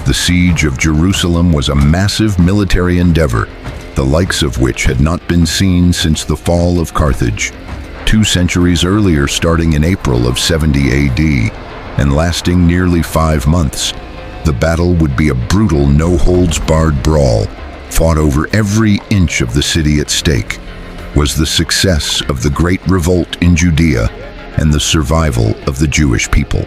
The siege of Jerusalem was a massive military endeavor, the likes of which had not been seen since the fall of Carthage, 2 centuries earlier, starting in April of 70 AD and lasting nearly 5 months. The battle would be a brutal, no-holds-barred brawl, fought over every inch of the city at stake. Was the success of the Great Revolt in Judea and the survival of the Jewish people.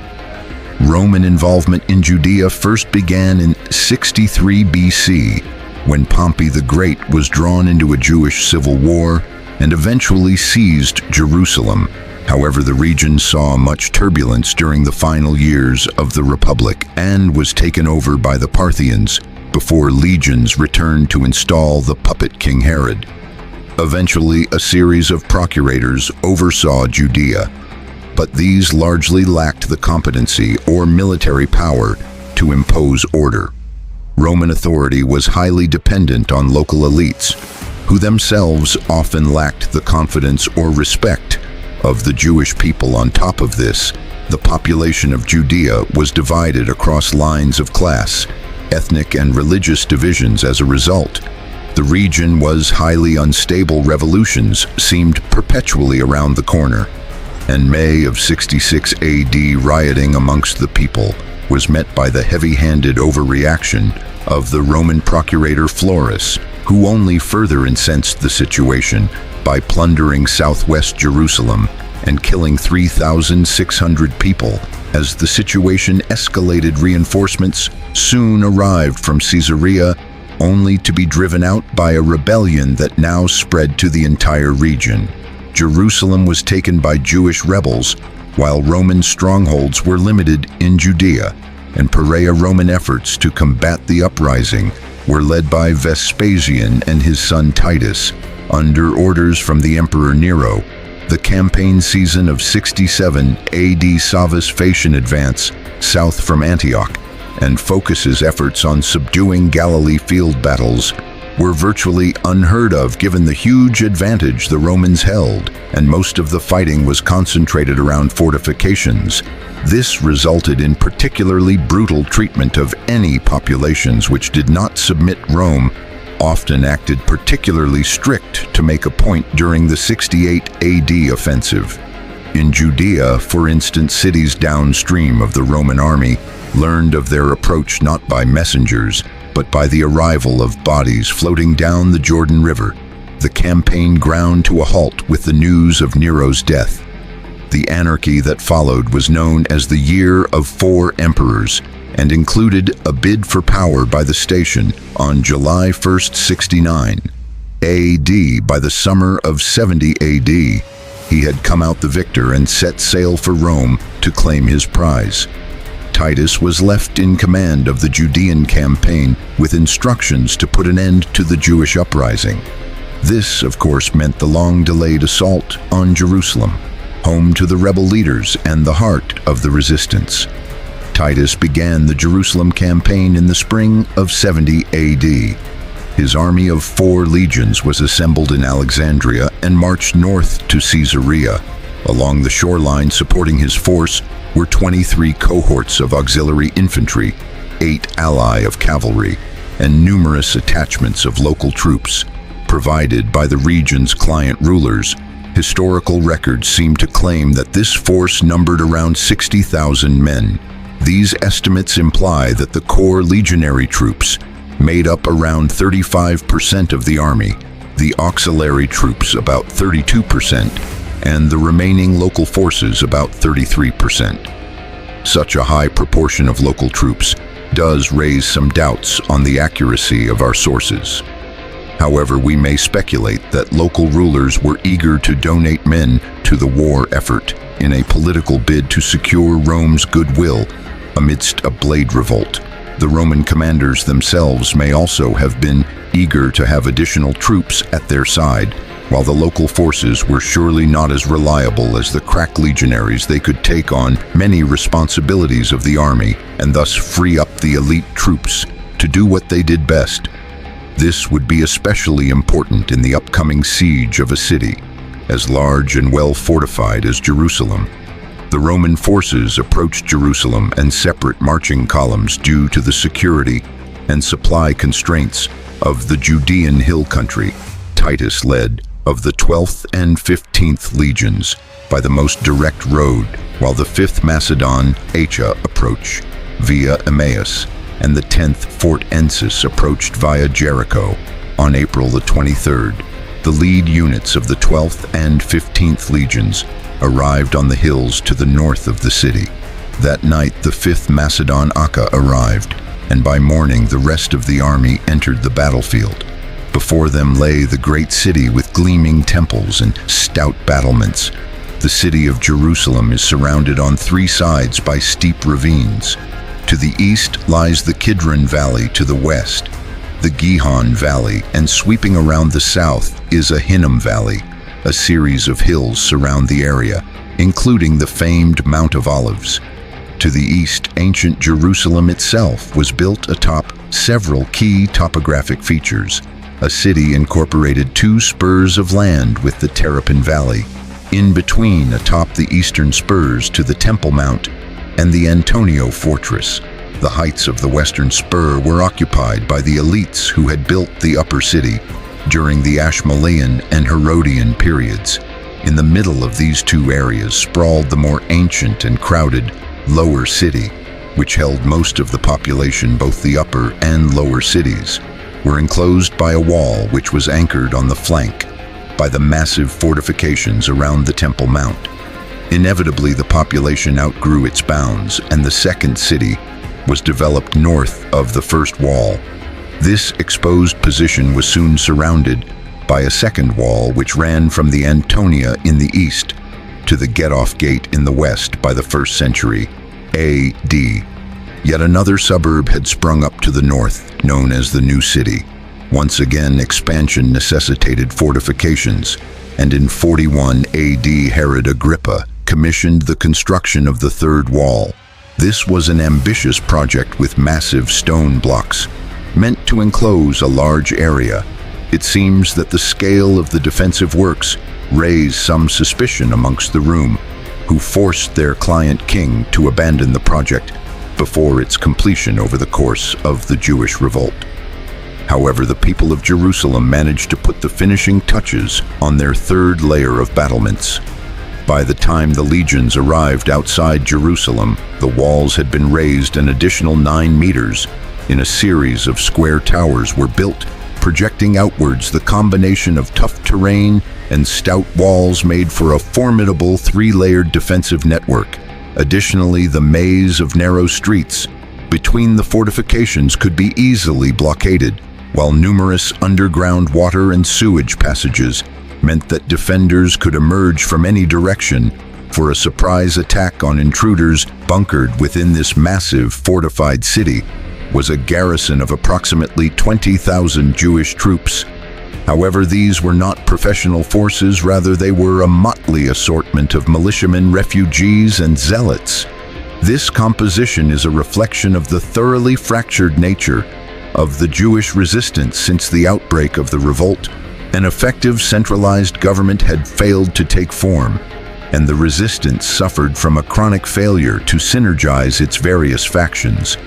Roman involvement in Judea first began in 63 BC, when Pompey the Great was drawn into a Jewish civil war and eventually seized Jerusalem. However, the region saw much turbulence during the final years of the Republic and was taken over by the Parthians before legions returned to install the puppet King Herod. Eventually, a series of procurators oversaw Judea, but these largely lacked the competency or military power to impose order. Roman authority was highly dependent on local elites, who themselves often lacked the confidence or respect of the Jewish people. On top of this, the population of Judea was divided across lines of class, ethnic and religious divisions. As a result, the region was highly unstable. Revolutions seemed perpetually around the corner, and May of 66 AD rioting amongst the people was met by the heavy-handed overreaction of the Roman procurator Florus, who only further incensed the situation by plundering southwest Jerusalem and killing 3,600 people. As the situation escalated, reinforcements soon arrived from Caesarea, only to be driven out by a rebellion that now spread to the entire region. Jerusalem was taken by Jewish rebels, while Roman strongholds were limited in Judea, and Perea. Roman efforts to combat the uprising were led by Vespasian and his son Titus, under orders from the Emperor Nero. The campaign season of 67 AD saw Vespasian advance south from Antioch and focuses efforts on subduing Galilee. Field battles were virtually unheard of given the huge advantage the Romans held, and most of the fighting was concentrated around fortifications. This resulted in particularly brutal treatment of any populations which did not submit. Rome often acted particularly strict to make a point during the 68 AD offensive. In Judea, for instance, cities downstream of the Roman army learned of their approach not by messengers, but by the arrival of bodies floating down the Jordan River. The campaign ground to a halt with the news of Nero's death. The anarchy that followed was known as the Year of 4 Emperors and included a bid for power by the station on July 1st, 69 AD. By the summer of 70 AD, he had come out the victor and set sail for Rome to claim his prize. Titus was left in command of the Judean campaign with instructions to put an end to the Jewish uprising. This, of course, meant the long-delayed assault on Jerusalem, home to the rebel leaders and the heart of the resistance. Titus began the Jerusalem campaign in the spring of 70 AD. His army of 4 legions was assembled in Alexandria and marched north to Caesarea. Along the shoreline supporting his force were 23 cohorts of auxiliary infantry, 8 alai of cavalry, and numerous attachments of local troops, provided by the region's client rulers. Historical records seem to claim that this force numbered around 60,000 men. These estimates imply that the core legionary troops made up around 35% of the army, the auxiliary troops about 32%, and the remaining local forces about 33%. Such a high proportion of local troops does raise some doubts on the accuracy of our sources. However, we may speculate that local rulers were eager to donate men to the war effort in a political bid to secure Rome's goodwill amidst a blade revolt. The Roman commanders themselves may also have been eager to have additional troops at their side. While the local forces were surely not as reliable as the crack legionaries, they could take on many responsibilities of the army and thus free up the elite troops to do what they did best. This would be especially important in the upcoming siege of a city as large and well fortified as Jerusalem. The Roman forces approached Jerusalem in separate marching columns due to the security and supply constraints of the Judean hill country. Titus led of the 12th and 15th legions by the most direct road, while the 5th Macedon Acha approached via Emmaus, and the 10th Fort Ensis approached via Jericho. On April the 23rd, the lead units of the 12th and 15th legions arrived on the hills to the north of the city. That night, the 5th Macedon Acha arrived, and by morning the rest of the army entered the battlefield. Before them lay the great city with gleaming temples and stout battlements. The city of Jerusalem is surrounded on 3 sides by steep ravines. To the east lies the Kidron Valley, to the west the Gihon Valley, and sweeping around the south is a Hinnom Valley. A series of hills surround the area, including the famed Mount of Olives. To the east, ancient Jerusalem itself was built atop several key topographic features. A city incorporated 2 spurs of land with the Terrapin Valley, in between atop the eastern spurs to the Temple Mount and the Antonio Fortress. The heights of the western spur were occupied by the elites who had built the upper city during the Ashmolean and Herodian periods. In the middle of these 2 areas sprawled the more ancient and crowded lower city, which held most of the population. Both the upper and lower cities were enclosed by a wall which was anchored on the flank by the massive fortifications around the Temple Mount. Inevitably, the population outgrew its bounds, and the second city was developed north of the first wall. This exposed position was soon surrounded by a second wall which ran from the Antonia in the east to the Get-Off Gate in the west by the 1st century A.D. Yet another suburb had sprung up to the north, known as the New City. Once again, expansion necessitated fortifications, and in 41 A.D. Herod Agrippa commissioned the construction of the third wall. This was an ambitious project with massive stone blocks, meant to enclose a large area. It seems that the scale of the defensive works raised some suspicion amongst the room, who forced their client king to abandon the project before its completion over the course of the Jewish revolt. However, the people of Jerusalem managed to put the finishing touches on their third layer of battlements. By the time the legions arrived outside Jerusalem, the walls had been raised an additional 9 meters. In a series of square towers were built, projecting outwards. The combination of tough terrain and stout walls made for a formidable 3-layered defensive network. Additionally, the maze of narrow streets between the fortifications could be easily blockaded, while numerous underground water and sewage passages meant that defenders could emerge from any direction for a surprise attack on intruders. Bunkered within this massive fortified city was a garrison of approximately 20,000 Jewish troops. However, these were not professional forces, rather they were a motley assortment of militiamen, refugees, and zealots. This composition is a reflection of the thoroughly fractured nature of the Jewish resistance since the outbreak of the revolt. An effective centralized government had failed to take form, and the resistance suffered from a chronic failure to synergize its various factions.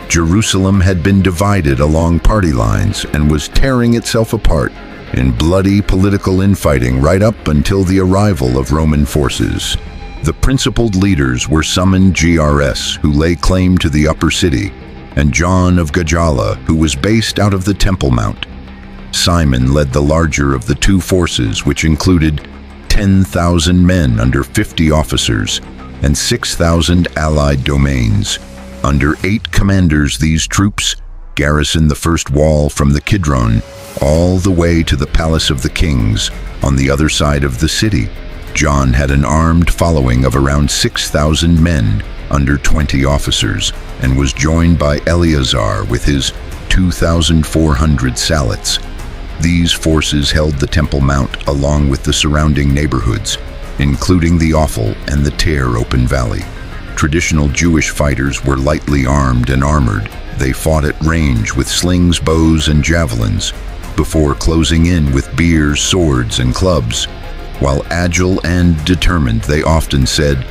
Jerusalem had been divided along party lines and was tearing itself apart in bloody political infighting right up until the arrival of Roman forces. The principled leaders were summoned: GRS, who lay claim to the upper city, and John of Gajala, who was based out of the Temple Mount. Simon led the larger of the 2 forces, which included 10,000 men under 50 officers and 6,000 allied domains. Under 8 commanders, these troops garrisoned the first wall from the Kidron all the way to the Palace of the Kings on the other side of the city. John had an armed following of around 6,000 men under 20 officers and was joined by Eleazar with his 2,400 salots. These forces held the Temple Mount along with the surrounding neighborhoods, including the Offal and the Ter open valley. Traditional Jewish fighters were lightly armed and armored. They fought at range with slings, bows, and javelins, before closing in with spears, swords, and clubs. While agile and determined, they often said,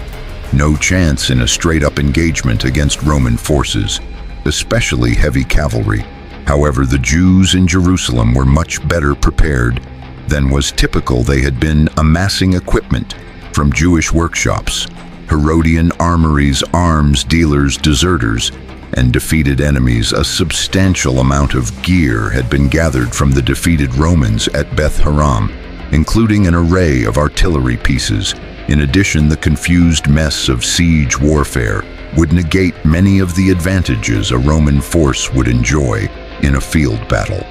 No chance in a straight-up engagement against Roman forces, especially heavy cavalry. However, the Jews in Jerusalem were much better prepared than was typical. They had been amassing equipment from Jewish workshops, Herodian armories, arms dealers, deserters, and defeated enemies. A substantial amount of gear had been gathered from the defeated Romans at Beth Haram, including an array of artillery pieces. In addition, the confused mess of siege warfare would negate many of the advantages a Roman force would enjoy in a field battle.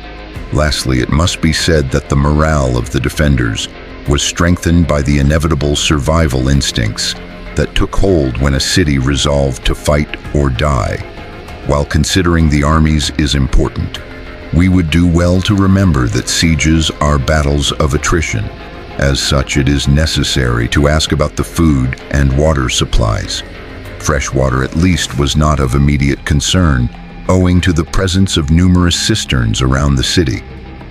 Lastly, it must be said that the morale of the defenders was strengthened by the inevitable survival instincts that took hold when a city resolved to fight or die. While considering the armies is important, we would do well to remember that sieges are battles of attrition. As such, it is necessary to ask about the food and water supplies. Fresh water, at least, was not of immediate concern, owing to the presence of numerous cisterns around the city,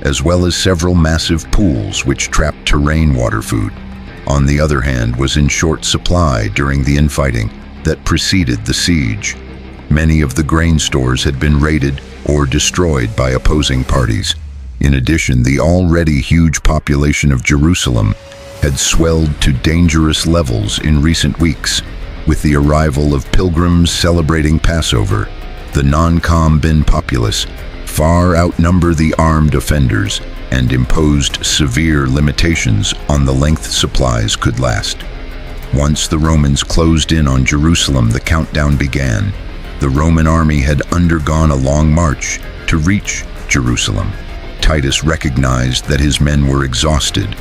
as well as several massive pools which trapped terrain water. Food, on the other hand, was in short supply during the infighting that preceded the siege. Many of the grain stores had been raided or destroyed by opposing parties. In addition, the already huge population of Jerusalem had swelled to dangerous levels in recent weeks. With the arrival of pilgrims celebrating Passover, the non-combatant populace far outnumber the armed offenders and imposed severe limitations on the length supplies could last. Once the Romans closed in on Jerusalem, the countdown began. The Roman army had undergone a long march to reach Jerusalem. Titus recognized that his men were exhausted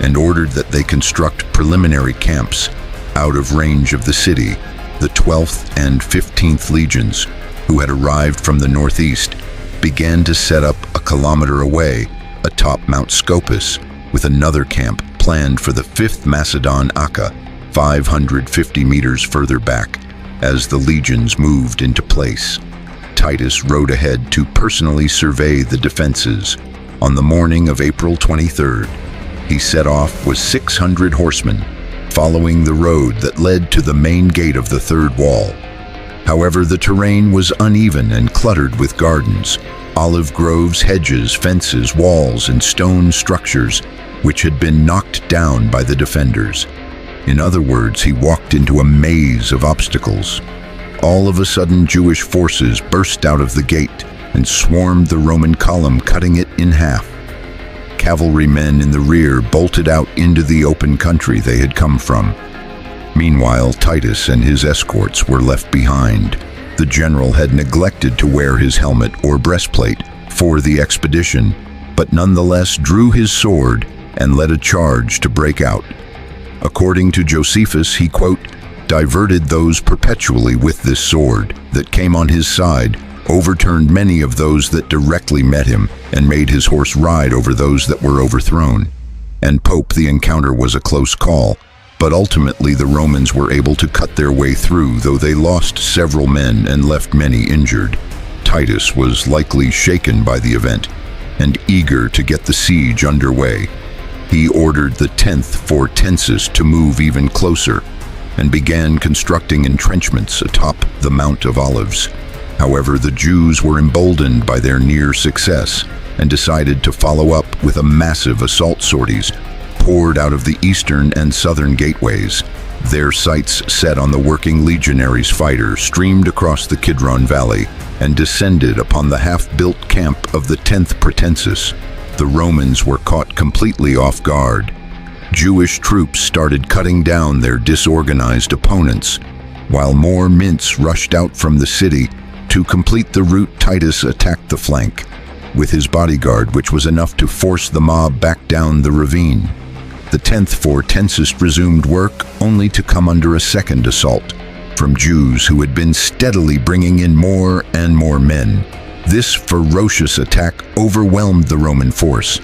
and ordered that they construct preliminary camps out of range of the city. The 12th and 15th legions, who had arrived from the northeast, began to set up a kilometer away atop Mount Scopus, with another camp planned for the 5th Macedon Akka, 550 meters further back. As the legions moved into place, Titus rode ahead to personally survey the defenses. On the morning of April 23rd, he set off with 600 horsemen, following the road that led to the main gate of the third wall. However, the terrain was uneven and cluttered with gardens, olive groves, hedges, fences, walls, and stone structures which had been knocked down by the defenders. In other words, he walked into a maze of obstacles. All of a sudden, Jewish forces burst out of the gate and swarmed the Roman column, cutting it in half. Cavalrymen in the rear bolted out into the open country they had come from. Meanwhile, Titus and his escorts were left behind. The general had neglected to wear his helmet or breastplate for the expedition, but nonetheless drew his sword and led a charge to break out. According to Josephus, he, quote, diverted those perpetually with this sword that came on his side, overturned many of those that directly met him, and made his horse ride over those that were overthrown. And Pope, the encounter was a close call, but ultimately the Romans were able to cut their way through, though they lost several men and left many injured. Titus was likely shaken by the event and eager to get the siege underway. He ordered the 10th Fortensis to move even closer and began constructing entrenchments atop the Mount of Olives. However, the Jews were emboldened by their near success and decided to follow up with a massive assault sorties poured out of the eastern and southern gateways. Their sights set on the working legionaries' fighters streamed across the Kidron Valley and descended upon the half-built camp of the 10th Pratensis. The Romans were caught completely off guard. Jewish troops started cutting down their disorganized opponents, while more mints rushed out from the city. To complete the route, Titus attacked the flank with his bodyguard, which was enough to force the mob back down the ravine. The 10th Fortensis resumed work, only to come under a second assault from Jews who had been steadily bringing in more and more men. This ferocious attack overwhelmed the Roman force.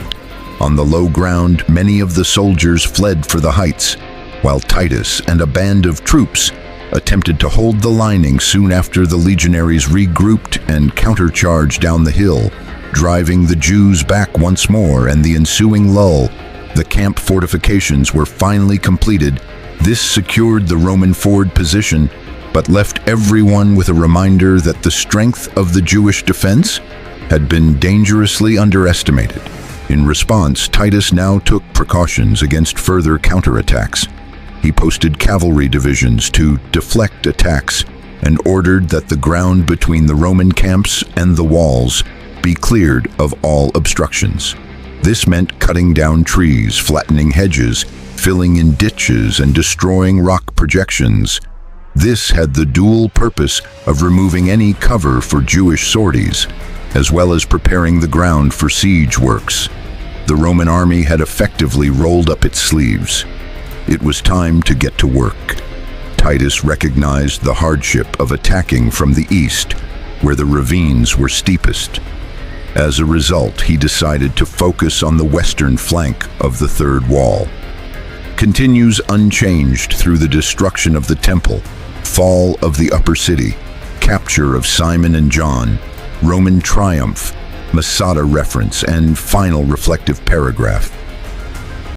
On the low ground, many of the soldiers fled for the heights, while Titus and a band of troops attempted to hold the lining. Soon after, the legionaries regrouped and countercharged down the hill, driving the Jews back once more. And the ensuing lull, the camp fortifications were finally completed, This secured the Roman forward position, but left everyone with a reminder that the strength of the Jewish defense had been dangerously underestimated. In response, Titus now took precautions against further counterattacks. He posted cavalry divisions to deflect attacks and ordered that the ground between the Roman camps and the walls be cleared of all obstructions. This meant cutting down trees, flattening hedges, filling in ditches, and destroying rock projections. This had the dual purpose of removing any cover for Jewish sorties, as well as preparing the ground for siege works. The Roman army had effectively rolled up its sleeves. It was time to get to work. Titus recognized the hardship of attacking from the east, where the ravines were steepest. As a result, he decided to focus on the western flank of the third wall. Continues unchanged through the destruction of the temple, fall of the upper city, capture of Simon and John, Roman triumph, Masada reference, and final reflective paragraph.